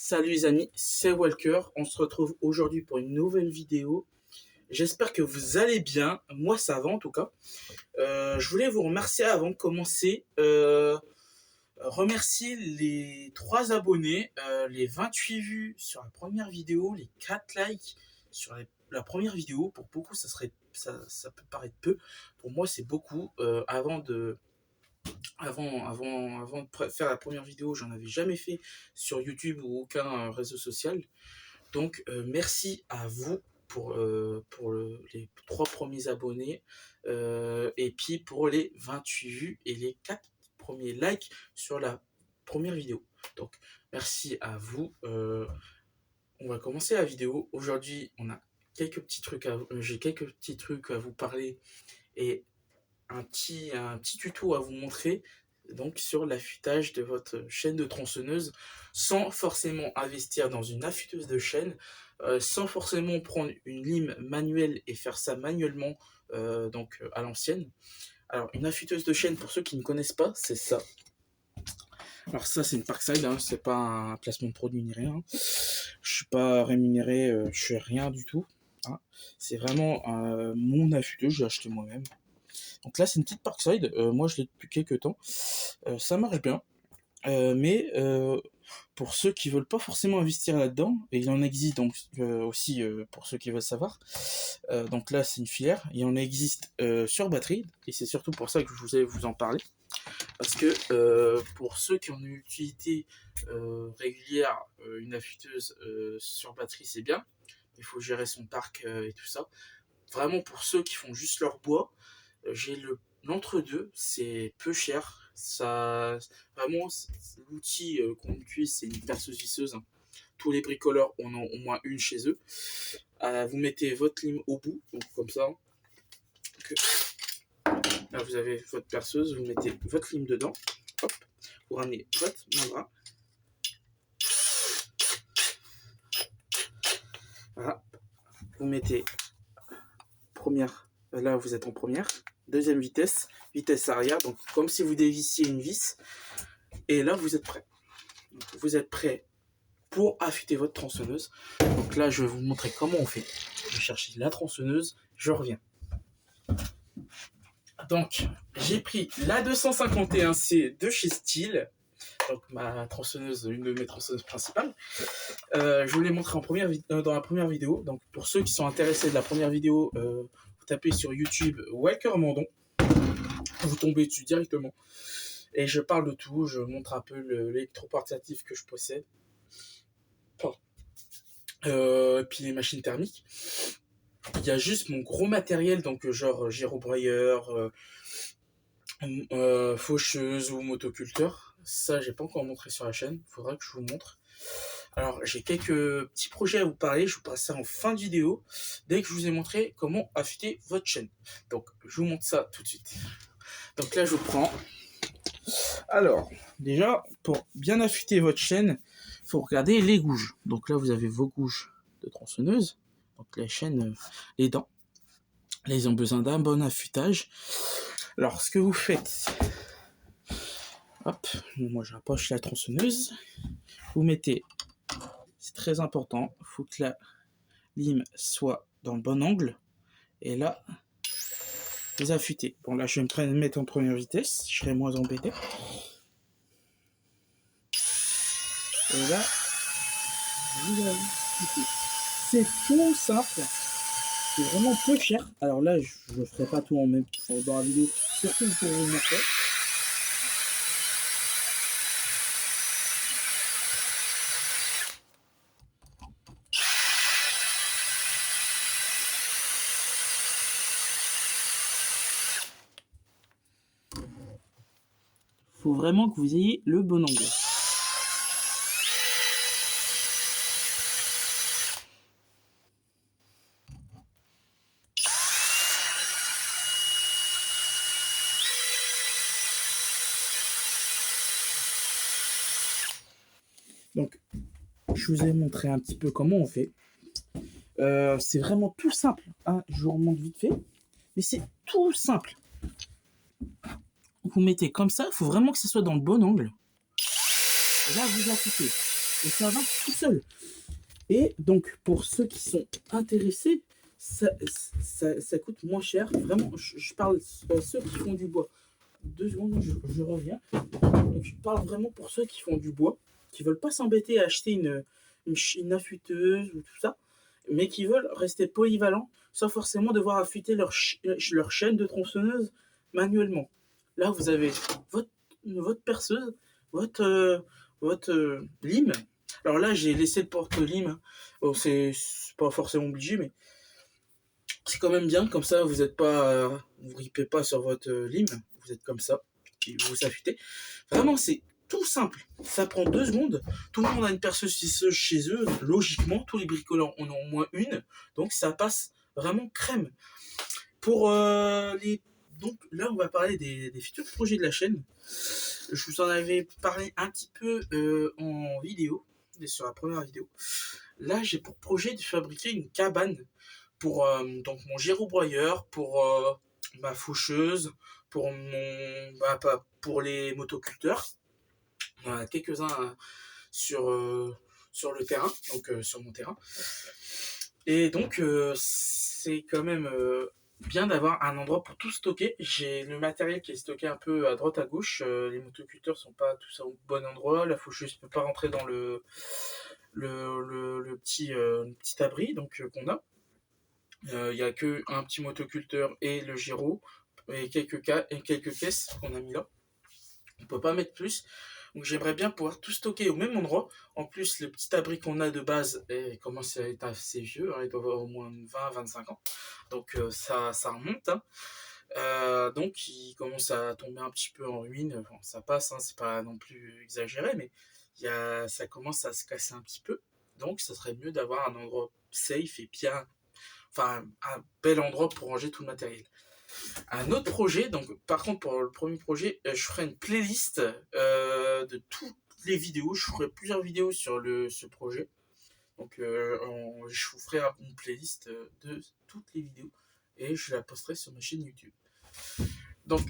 Salut les amis, c'est Walker. On se retrouve aujourd'hui pour une nouvelle vidéo. J'espère que vous allez bien. Moi, ça va en tout cas. Je voulais vous remercier avant de commencer. Remercier les 3 abonnés, les 28 vues sur la première vidéo, les 4 likes sur la première vidéo. Pour beaucoup, ça peut paraître peu. Pour moi, c'est beaucoup. Avant de faire la première vidéo, j'en avais jamais fait sur YouTube ou aucun réseau social. Donc, merci à vous pour les 3 premiers abonnés et puis pour les 28 vues et les 4 premiers likes sur la première vidéo. Donc, merci à vous. On va commencer la vidéo. Aujourd'hui, j'ai quelques petits trucs à vous parler et un petit tuto à vous montrer donc sur l'affûtage de votre chaîne de tronçonneuse sans forcément investir dans une affûteuse de chaîne, sans forcément prendre une lime manuelle et faire ça manuellement à l'ancienne. Alors une affûteuse de chaîne, pour ceux qui ne connaissent pas, c'est ça. Alors ça c'est une Parkside, hein, c'est pas un placement de produit ni rien. Je suis pas rémunéré, je fais rien du tout. Hein. C'est vraiment mon affûteuse, j'ai acheté moi-même. Donc là, c'est une petite Parkside. Moi, je l'ai depuis quelques temps. Ça marche bien. Mais pour ceux qui veulent pas forcément investir là-dedans, et il en existe donc aussi pour ceux qui veulent savoir. Donc là, c'est une filaire. Il en existe sur batterie. Et c'est surtout pour ça que je voulais vous en parler. Parce que pour ceux qui ont une utilité régulière, une affûteuse sur batterie, c'est bien. Il faut gérer son parc et tout ça. Vraiment, pour ceux qui font juste leur bois, j'ai l'entre-deux, c'est peu cher. Ça, vraiment, l'outil qu'on utilise, c'est une perceuse visseuse. Hein. Tous les bricoleurs en ont au moins une chez eux. Vous mettez votre lime au bout, donc comme ça. Là, vous avez votre perceuse, vous mettez votre lime dedans. Hop, vous ramenez votre membran. Voilà. Vous mettez première. Là, vous êtes en première. Deuxième vitesse, vitesse arrière, donc comme si vous dévissiez une vis. Et là, vous êtes prêt. Donc, vous êtes prêt pour affûter votre tronçonneuse. Donc là, je vais vous montrer comment on fait. Je vais chercher la tronçonneuse, je reviens. Donc, j'ai pris la 251C de chez Stihl. Donc, ma tronçonneuse, une de mes tronçonneuses principales. Je vous l'ai montré dans la première vidéo. Donc, pour ceux qui sont intéressés de la première vidéo, vous tapez sur YouTube Walker Mandon. Vous tombez dessus directement. Et je parle de tout. Je montre un peu l'électroportatif que je possède. Puis les machines thermiques. Il y a juste mon gros matériel, donc genre gyrobroyeur, faucheuse ou motoculteur. Ça, j'ai pas encore montré sur la chaîne. Faudra que je vous montre. Alors, j'ai quelques petits projets à vous parler. Je vous passe ça en fin de vidéo, dès que je vous ai montré comment affûter votre chaîne. Donc, je vous montre ça tout de suite. Donc là, je vous prends. Alors, déjà, pour bien affûter votre chaîne, il faut regarder les gouges. Donc là, vous avez vos gouges de tronçonneuse. Donc les chaînes, les dents. Là, ils ont besoin d'un bon affûtage. Alors, ce que vous faites, hop, moi je rapproche la tronçonneuse. Vous mettez, c'est très important, il faut que la lime soit dans le bon angle. Et là, vous affûtez. Bon, là, je vais me mettre en première vitesse, je serai moins embêté. Et là, vous affûtez. C'est tout simple. C'est vraiment peu cher. Alors là, je ne ferai pas tout en même temps dans la vidéo, surtout pour vous montrer. Il faut vraiment que vous ayez le bon angle. Donc, je vous ai montré un petit peu comment on fait. C'est vraiment tout simple. Hein. Je vous remonte vite fait. Mais c'est tout simple. Vous mettez comme ça. Il faut vraiment que ce soit dans le bon angle. Et là, vous affûtez. et ça va tout seul. Et donc, pour ceux qui sont intéressés, ça coûte moins cher. Vraiment, je parle à ceux qui font du bois. 2 secondes, je reviens. Donc, je parle vraiment pour ceux qui font du bois, qui veulent pas s'embêter à acheter une affûteuse ou tout ça, mais qui veulent rester polyvalents sans forcément devoir affûter leur chaîne de tronçonneuse manuellement. Là, vous avez votre perceuse, votre lime. Alors là, j'ai laissé le porte-lime. Bon, c'est pas forcément obligé, mais c'est quand même bien. Comme ça, vous n'êtes pas, vous ripez pas sur votre lime. Vous êtes comme ça, puis vous affûtez. Vraiment, c'est tout simple. Ça prend 2 secondes. Tout le monde a une perceuse chez eux. Logiquement, tous les bricoleurs en ont au moins une. Donc, ça passe vraiment crème. Pour donc là, on va parler des futurs projets de la chaîne. Je vous en avais parlé un petit peu en vidéo, sur la première vidéo. Là, j'ai pour projet de fabriquer une cabane pour donc mon gyrobroyeur, pour ma faucheuse, pour pour les motoculteurs. Il y en a quelques-uns sur le terrain, donc sur mon terrain. Et donc, c'est quand même bien d'avoir un endroit pour tout stocker. J'ai le matériel qui est stocké un peu à droite à gauche. Les motoculteurs sont pas tous au bon endroit. La faucheuse ne peut pas rentrer dans le petit abri donc qu'on a. Il n'y a qu'un petit motoculteur et le gyro et quelques caisses qu'on a mis là. On peut pas mettre plus. Donc j'aimerais bien pouvoir tout stocker au même endroit. En plus, le petit abri qu'on a de base commence à être assez vieux. Hein, il doit avoir au moins 20-25 ans. Donc ça remonte. Hein. Donc il commence à tomber un petit peu en ruine. Enfin, ça passe, hein, c'est pas non plus exagéré, mais ça commence à se casser un petit peu. Donc ça serait mieux d'avoir un endroit safe et bien, enfin un bel endroit pour ranger tout le matériel. Un autre projet, donc par contre pour le premier projet, je ferai une playlist de toutes les vidéos. Je ferai plusieurs vidéos sur ce projet. Donc je vous ferai une playlist de toutes les vidéos et je la posterai sur ma chaîne YouTube. Donc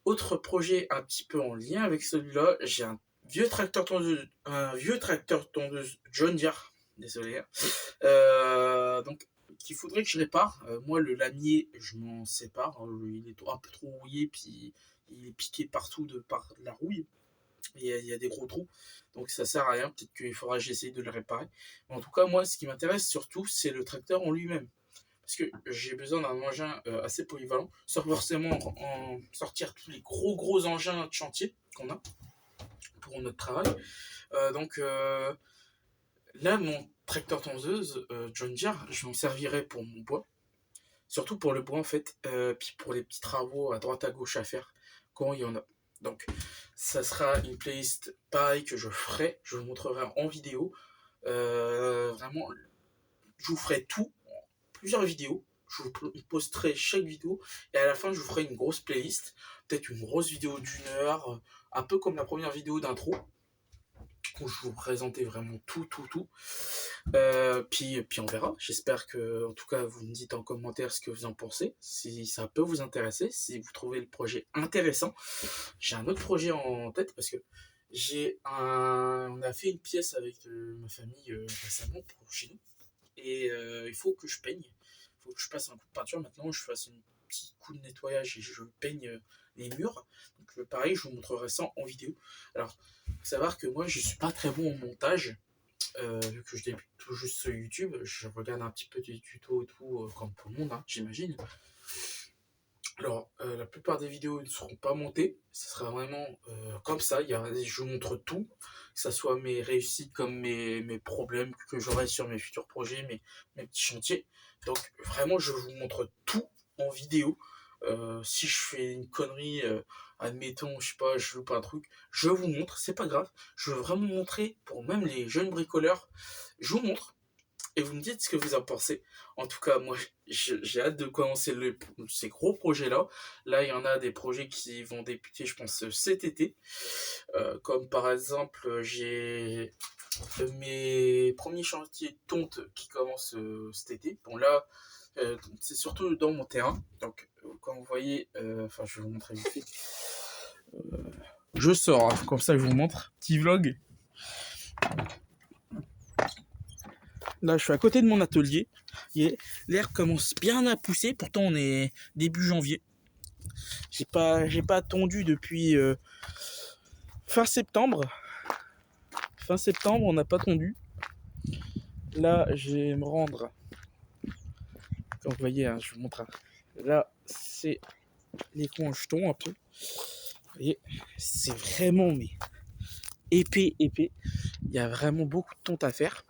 autre projet un petit peu en lien avec celui-là, j'ai un vieux tracteur tondeuse John Deere, désolé. Donc qu'il faudrait que je répare. Moi, le lamier, je m'en sépare. Il est un peu trop rouillé, puis il est piqué partout par de la rouille. Il y a des gros trous, donc ça sert à rien. Peut-être qu'il faudra que j'essaye de le réparer. Mais en tout cas, moi, ce qui m'intéresse surtout, c'est le tracteur en lui-même. Parce que j'ai besoin d'un engin assez polyvalent, sans forcément en sortir tous les gros engins de chantier qu'on a pour notre travail. Donc là, mon tracteur tondeuse John Deere, je m'en servirai pour mon bois. Surtout pour le bois en fait, puis pour les petits travaux à droite à gauche à faire quand il y en a. Donc ça sera une playlist pareil que je ferai, je vous montrerai en vidéo. Vraiment, je vous ferai tout, plusieurs vidéos. Je vous posterai chaque vidéo et à la fin je vous ferai une grosse playlist, peut-être une grosse vidéo d'1 heure, un peu comme la première vidéo d'intro où je vous présentais vraiment tout. Puis on verra. J'espère que, en tout cas, vous me dites en commentaire ce que vous en pensez, si ça peut vous intéresser, si vous trouvez le projet intéressant. J'ai un autre projet en tête parce que on a fait une pièce avec ma famille récemment pour chez nous et il faut que je peigne. Il faut que je passe un coup de peinture maintenant, je fasse un petit coup de nettoyage et je peigne les murs. Donc pareil, je vous montrerai ça en vidéo. Alors, il faut savoir que moi, je suis pas très bon en montage. Vu que je débute tout juste sur YouTube, je regarde un petit peu des tutos et tout, comme tout le monde, hein, j'imagine. Alors, la plupart des vidéos ne seront pas montées, ce sera vraiment comme ça, je vous montre tout, que ce soit mes réussites comme mes problèmes que j'aurai sur mes futurs projets, mes petits chantiers. Donc, vraiment, je vous montre tout en vidéo. Si je fais une connerie, admettons, je sais pas, je loupe un truc, je vous montre, c'est pas grave. Je veux vraiment montrer pour même les jeunes bricoleurs. Je vous montre et vous me dites ce que vous en pensez. En tout cas, moi, j'ai hâte de commencer ces gros projets-là. Là, il y en a des projets qui vont débuter, je pense, cet été. Comme par exemple, j'ai mes premiers chantiers de tonte qui commencent cet été. Bon, là, c'est surtout dans mon terrain. Donc, comme vous voyez, enfin, je vais vous montrer vite fait. Je sors, hein, comme ça je vous montre. Petit vlog. Là, je suis à côté de mon atelier. Et l'herbe commence bien à pousser. Pourtant, on est début janvier. J'ai pas tondu depuis fin septembre. Fin septembre, on n'a pas tondu. Là, je vais me rendre. Comme vous voyez, hein, je vous montre. Là, c'est les coins en jeton un peu. Vous voyez, c'est vraiment mais épais. Il y a vraiment beaucoup de tonte à faire.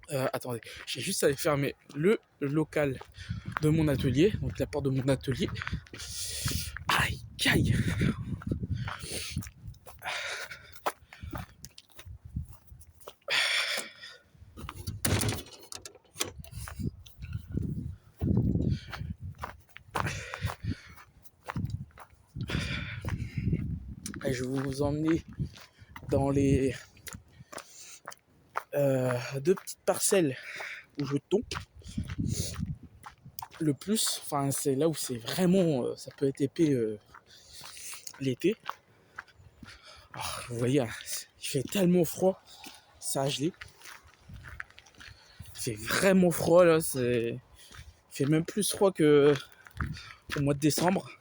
Attendez, j'ai juste à aller fermer le local de mon atelier, donc la porte de mon atelier. Aïe, aïe. Et je vais vous emmener dans les deux petites parcelles où je tombe le plus. Enfin, c'est là où c'est vraiment, ça peut être épais l'été. Oh, vous voyez, il fait tellement froid, ça a gelé. Il fait vraiment froid là, il fait même plus froid que au mois de décembre,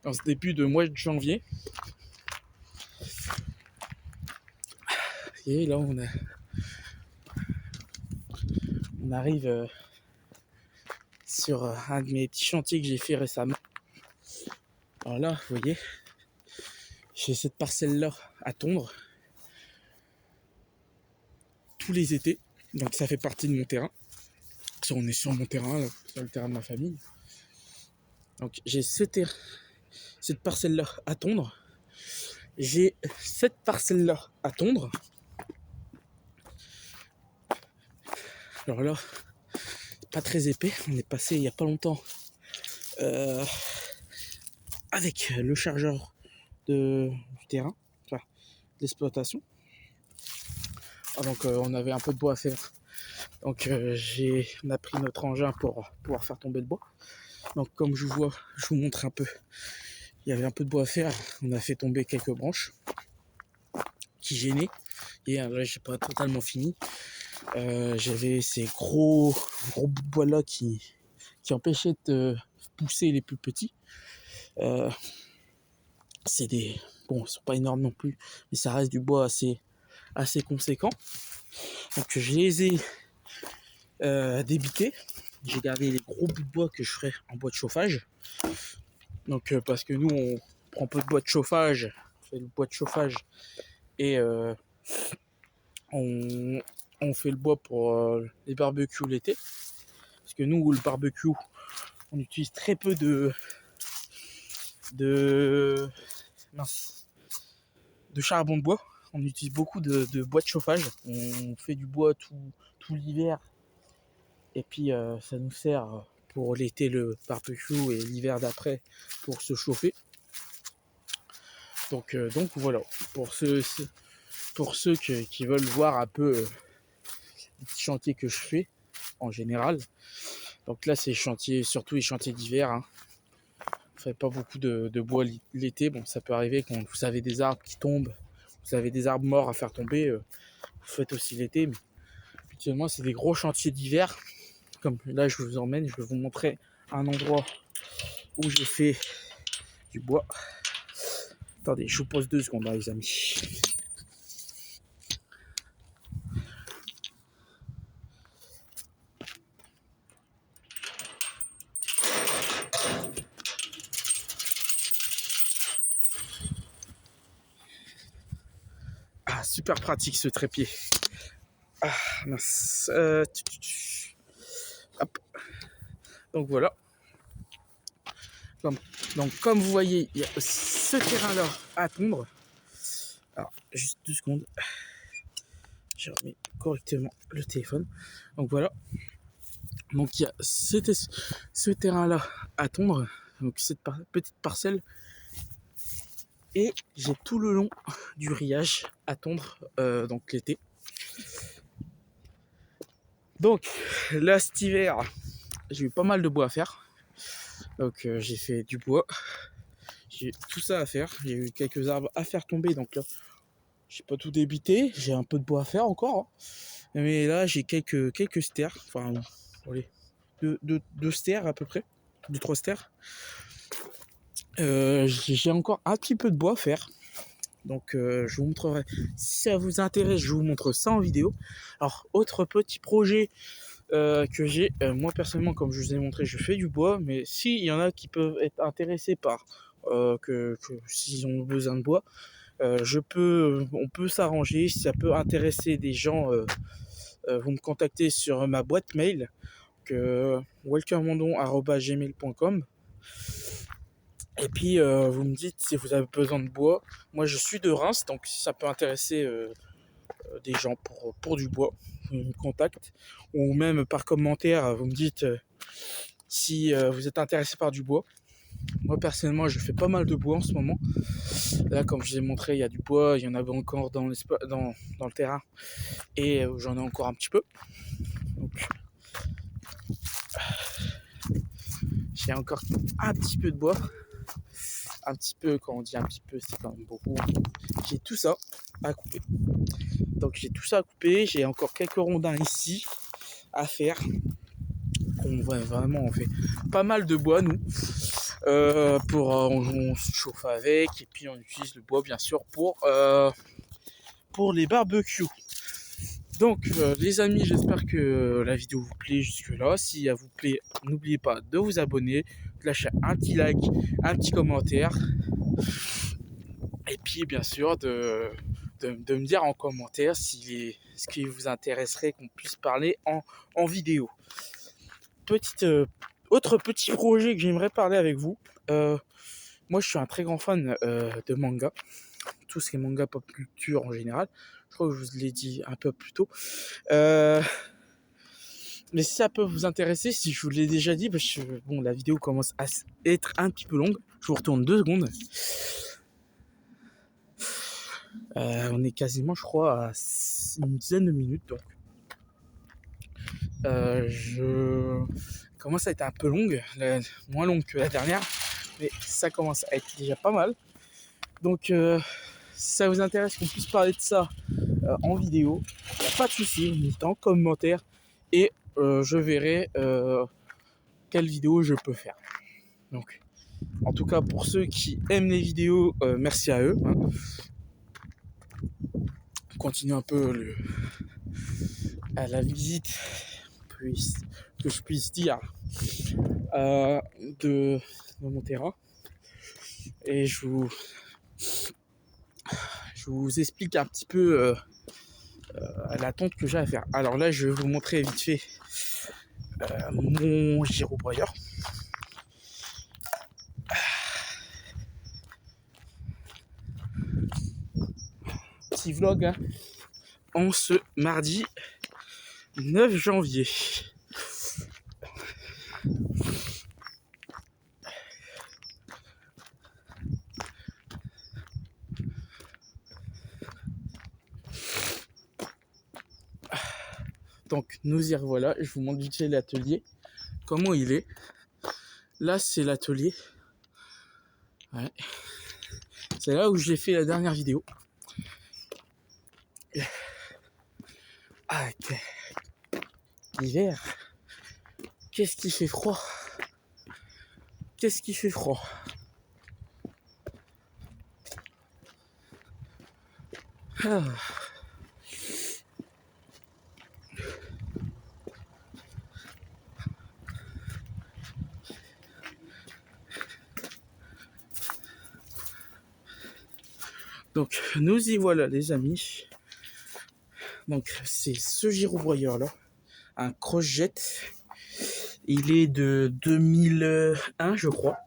en ce début de mois de janvier. Et là on arrive sur un de mes petits chantiers que j'ai fait récemment. Alors là, vous voyez, j'ai cette parcelle là à tondre tous les étés, donc ça fait partie de mon terrain. On est sur mon terrain, là, sur le terrain de ma famille. Donc j'ai cette parcelle là à tondre. J'ai cette parcelle là à tondre. Alors là, pas très épais. On est passé il n'y a pas longtemps avec le chargeur du terrain, enfin d'exploitation. Donc on avait un peu de bois à faire. Donc on a pris notre engin pour pouvoir faire tomber le bois. Donc comme je vous montre un peu. Il y avait un peu de bois à faire. On a fait tomber quelques branches qui gênaient. Et là, j'ai pas totalement fini. J'avais ces gros bouts de bois là qui empêchaient de pousser les plus petits. C'est des... Bon, ils sont pas énormes non plus, mais ça reste du bois assez conséquent. Donc je les ai débités. J'ai gardé les gros bouts de bois que je ferai en bois de chauffage. Donc parce que nous on prend un peu de bois de chauffage, on fait le bois de chauffage et on fait le bois pour les barbecues l'été. Parce que nous le barbecue, on utilise très peu de charbon de bois. On utilise beaucoup de bois de chauffage. On fait du bois tout l'hiver. Et puis ça nous sert pour l'été le barbecue et l'hiver d'après pour se chauffer. Donc voilà, pour ceux qui veulent voir un peu les petits chantiers que je fais en général. Donc là c'est surtout les chantiers d'hiver. Hein. On fait pas beaucoup de bois l'été. Bon, ça peut arriver quand vous avez des arbres qui tombent, vous avez des arbres morts à faire tomber, vous faites aussi l'été. Mais habituellement c'est des gros chantiers d'hiver. Comme là je vous emmène, je vais vous montrer un endroit où j'ai fait du bois. Attendez, je vous pose 2 secondes là les amis. Ah, super pratique ce trépied. Ah, mince. Hop. Donc voilà. Donc comme vous voyez, il y a ce terrain-là à tondre. Alors, juste 2 secondes. J'ai remis correctement le téléphone. Donc voilà. Donc il y a ce terrain-là à tondre. Donc cette petite parcelle. Et j'ai tout le long du rillage à tondre donc l'été. Donc là cet hiver, j'ai eu pas mal de bois à faire. Donc j'ai fait du bois. J'ai tout ça à faire. J'ai eu quelques arbres à faire tomber. Donc là, j'ai pas tout débité. J'ai un peu de bois à faire encore. Hein. Mais là, j'ai quelques stères, enfin, allez, deux stères à peu près, 2-3 stères. J'ai encore un petit peu de bois à faire. Donc je vous montrerai, si ça vous intéresse, je vous montre ça en vidéo. Alors, autre petit projet que j'ai, moi personnellement, comme je vous ai montré, je fais du bois, mais s'il y en a qui peuvent être intéressés par que s'ils ont besoin de bois, on peut s'arranger. Si ça peut intéresser des gens, vous me contactez sur ma boîte mail, walkermondon@gmail.com. Et puis vous me dites si vous avez besoin de bois. Moi je suis de Reims, donc si ça peut intéresser des gens pour du bois, vous me contactez. Ou même par commentaire, vous me dites si vous êtes intéressé par du bois. Moi personnellement je fais pas mal de bois en ce moment. Là comme je vous ai montré, il y a du bois, il y en avait encore dans le terrain. Et j'en ai encore un petit peu. Donc j'ai encore un petit peu de bois. Un petit peu, quand on dit un petit peu, c'est quand même beaucoup. J'ai tout ça à couper. Donc j'ai tout ça à couper. J'ai encore quelques rondins ici à faire. On fait pas mal de bois nous. On se chauffe avec, et puis on utilise le bois bien sûr pour les barbecues. Donc les amis, j'espère que la vidéo vous plaît jusque là. Si elle vous plaît, n'oubliez pas de vous abonner, de lâcher un petit like, un petit commentaire, et puis bien sûr de me dire en commentaire ce qui vous intéresserait qu'on puisse parler en vidéo. Autre petit projet que j'aimerais parler avec vous. Moi je suis un très grand fan de manga, tout ce qui est manga pop culture en général. Je crois que je vous l'ai dit un peu plus tôt. Mais si ça peut vous intéresser, si je vous l'ai déjà dit, parce que bon, la vidéo commence à être un petit peu longue. Je vous retourne 2 secondes. On est quasiment, je crois, à une dizaine de minutes. Donc, je commence à être un peu longue, moins longue que la dernière, mais ça commence à être déjà pas mal. Donc, si ça vous intéresse qu'on puisse parler de ça en vidéo, il n'y a pas de souci, mettez en commentaire et je verrai quelle vidéo je peux faire. Donc, en tout cas, pour ceux qui aiment les vidéos, merci à eux. Hein. On continue un peu à la visite, que je puisse dire, de mon terrain. Et je vous explique un petit peu la tonte que j'ai à faire. Alors là, je vais vous montrer vite fait mon girobroyeur. Petit vlog hein, en ce mardi 9 janvier. Donc nous y revoilà, je vous montre vite fait l'atelier, comment il est. Là c'est l'atelier. Ouais. C'est là où j'ai fait la dernière vidéo. Ah, okay. L'hiver. Qu'est-ce qui fait froid? Qu'est-ce qui fait froid? Ah. Donc nous y voilà les amis. Donc c'est ce girobroyeur là, un Crossjet. Il est de 2001 je crois.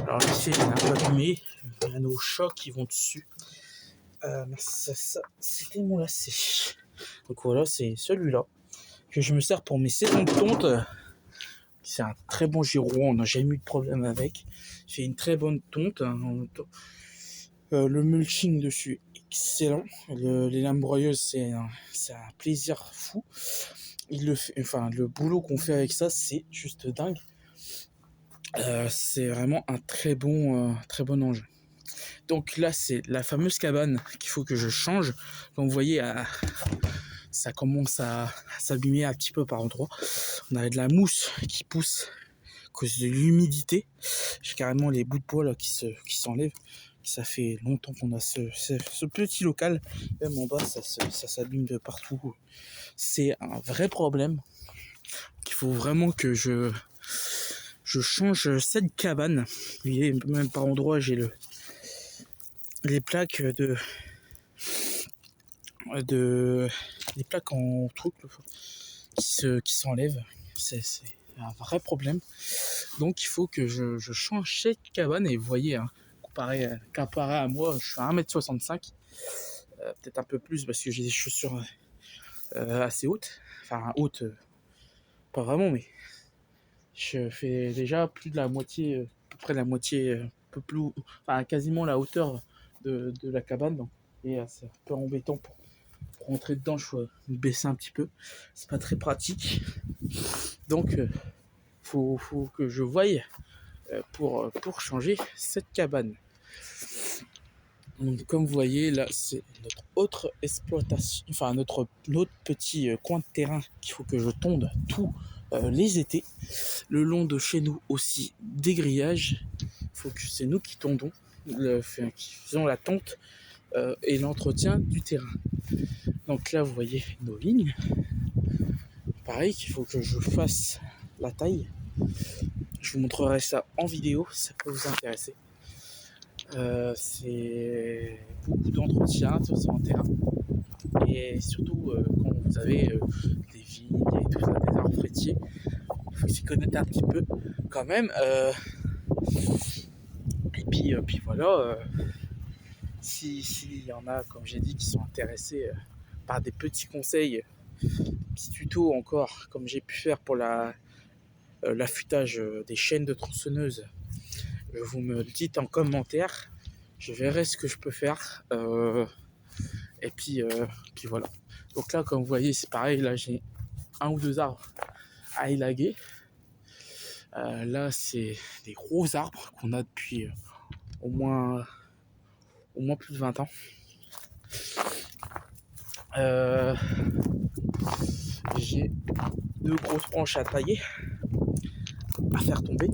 Alors ici il y a un peu abîmé, il y a nos chocs qui vont dessus. Ça c'était mon lacet. Donc voilà, c'est celui-là que je me sers pour mes saisons de tonte. C'est un très bon giro, on n'a jamais eu de problème avec. Il fait une très bonne tonte. Hein. Le mulching dessus, excellent. Les lames broyeuses, c'est un plaisir fou. Le boulot qu'on fait avec ça, c'est juste dingue. C'est vraiment un très bon engin. Donc là, c'est la fameuse cabane qu'il faut que je change. Comme vous voyez, ça commence à s'abîmer un petit peu par endroits. On a de la mousse qui pousse à cause de l'humidité. J'ai carrément les bouts de bois là qui s'enlèvent. Ça fait longtemps qu'on a ce petit local. Même en bas, ça s'abîme de partout. C'est un vrai problème. Il faut vraiment que je change cette cabane. Et même par endroit, j'ai les plaques les plaques en truc qui s'enlèvent. C'est un vrai problème. Donc il faut que je change cette cabane. Et vous voyez, hein, comparé à moi, je suis à 1m65. Peut-être un peu plus parce que j'ai des chaussures assez hautes. Enfin hautes, pas vraiment, mais je fais déjà plus de la moitié, à peu près la moitié, un peu plus, enfin quasiment la hauteur de la cabane. Donc, et c'est un peu embêtant pour rentrer dedans, je dois me baisser un petit peu. C'est pas très pratique. Donc faut que je voie pour changer cette cabane. Donc comme vous voyez là, c'est notre autre exploitation, enfin notre petit coin de terrain qu'il faut que je tonde tous les étés. Le long de chez nous aussi des grillages. Faut que c'est nous qui tondons, qui faisons la tonte et l'entretien du terrain. Donc là vous voyez nos lignes. Pareil qu'il faut que je fasse la taille. Je vous montrerai ça en vidéo, ça peut vous intéresser. C'est beaucoup d'entretien, tout ça en terrain. Et surtout quand vous avez des vignes et tout ça, des arbres fruitiers, il faut s'y connaître un petit peu quand même. Et puis voilà, s'il y en a, comme j'ai dit, qui sont intéressés par des petits conseils, petits tutos encore, comme j'ai pu faire pour l'affûtage des chaînes de tronçonneuses, vous me le dites en commentaire. Je verrai ce que je peux faire. Et puis voilà. Donc là, comme vous voyez, c'est pareil. Là, j'ai un ou deux arbres à élaguer. Là, c'est des gros arbres qu'on a depuis au moins plus de 20 ans. J'ai deux grosses branches à tailler, à faire tomber.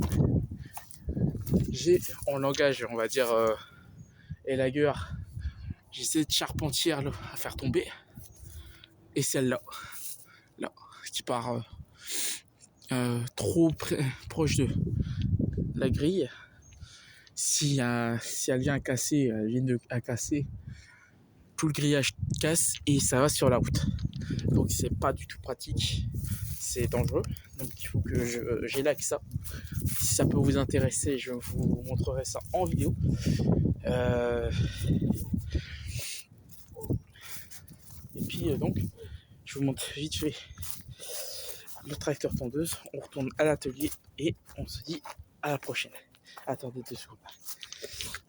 J'ai, en langage, on va dire, élagueur, j'ai cette charpentière là, à faire tomber. Et celle-là, là, qui part trop proche de la grille. Si elle vient à casser, tout le grillage casse et ça va sur la route. Donc c'est pas du tout pratique, c'est dangereux. Donc il faut que j'élague ça. Si ça peut vous intéresser, je vous montrerai ça en vidéo. Et puis donc, je vous montre vite fait le tracteur tondeuse. On retourne à l'atelier et on se dit à la prochaine. Attendez 2 secondes.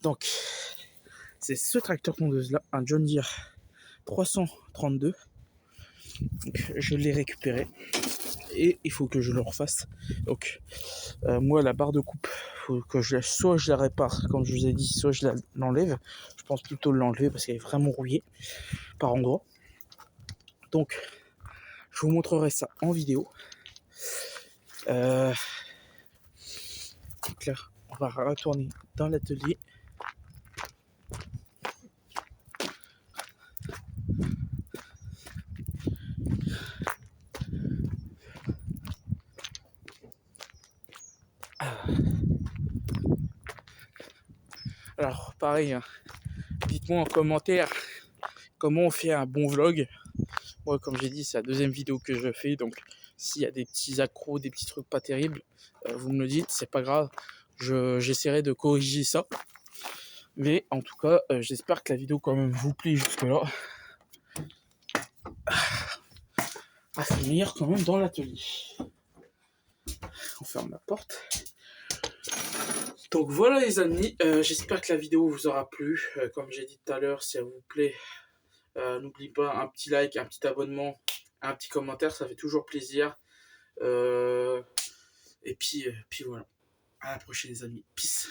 Donc, c'est ce tracteur tondeuse là, un John Deere 332. Donc, je l'ai récupéré et il faut que je le refasse. Donc, moi, la barre de coupe, faut que soit je la répare, comme je vous ai dit, soit je l'enlève. Je pense plutôt l'enlever parce qu'elle est vraiment rouillée par endroits. Donc, je vous montrerai ça en vidéo. Donc là, on va retourner dans l'atelier. Alors, pareil, hein, dites-moi en commentaire comment on fait un bon vlog. Moi, comme j'ai dit, c'est la deuxième vidéo que je fais, donc s'il y a des petits accros, des petits trucs pas terribles, vous me le dites, c'est pas grave. J'essaierai de corriger ça. Mais en tout cas, j'espère que la vidéo quand même vous plaît jusque-là. À finir quand même dans l'atelier. On ferme la porte. Donc voilà les amis, j'espère que la vidéo vous aura plu. Comme j'ai dit tout à l'heure, si elle vous plaît, n'oubliez pas un petit like, un petit abonnement, un petit commentaire, ça fait toujours plaisir. Et puis voilà. À la prochaine les amis. Peace.